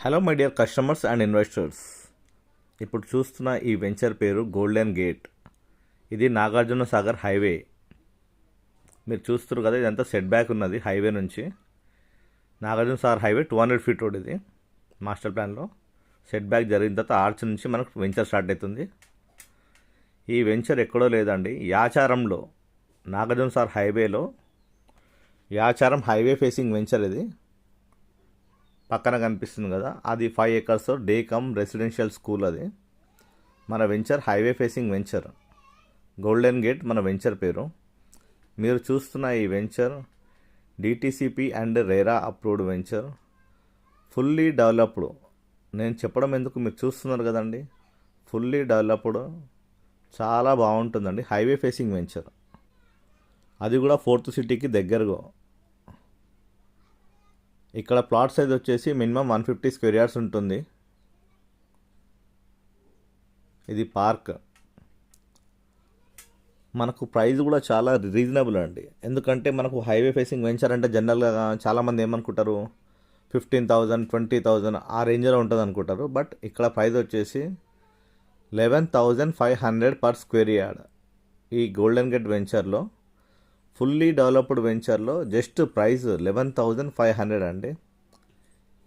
Hello my dear customers and investors. ఇప్పుడు చూస్తున్న ఈ వెంచర్ పేరు గోల్డెన్ గేట్. ఇది నాగార్జున సాగర్ హైవే. మీరు చూస్తున్నారు కదా, ఇదంతా సెట్ బ్యాక్ ఉన్నది హైవే నుంచి. Nagarjuna Sagar highway 200 feet road. ఇది మాస్టర్ ప్లాన్లో సెట్ బ్యాక్ జరిగిన తర్వాత ఆర్చ్ నుంచి మనకు వెంచర్ స్టార్ట్ అవుతుంది. ఈ వెంచర్ ఎక్కడో లేదండి, యాచారంలో, నాగార్జున సాగర్ హైవేలో యాచారం హైవే ఫేసింగ్ వెంచర్. ఇది పక్కన కనిపిస్తుంది కదా, అది 5 acres day come residential school. అది మన venture highway facing venture. Golden gate మన వెంచర్ పేరు. మీరు చూస్తున్న ఈ venture DTCP and RERA approved venture, fully developed. నేను చెప్పడం ఎందుకు, మీరు చూస్తున్నారు కదండి, ఫుల్లీ డెవలప్డ్, చాలా బాగుంటుందండి. హైవే ఫేసింగ్ వెంచర్, అది కూడా 4th సిటీకి దగ్గరగా. ఇక్కడ ప్లాట్ సైజ్ వచ్చేసి మినిమం 150 స్క్వేర్ యార్డ్స్ ఉంటుంది. ఇది పార్క్. మనకు ప్రైస్ కూడా చాలా రీజనబుల్ అండి. ఎందుకంటే మనకు హైవే ఫేసింగ్ వెంచర్ అంటే జనరల్గా చాలామంది ఏమనుకుంటారు, 15,000 20,000 ఆ రేంజ్లో ఉంటుంది అనుకుంటారు. బట్ ఇక్కడ ప్రైస్ వచ్చేసి 11,500 పర్ స్క్వేర్ యార్డ్. ఈ గోల్డెన్ గేట్ వెంచర్లో, ఫుల్లీ డెవలప్డ్ వెంచర్లో జస్ట్ ప్రైస్ 11,500 అండి.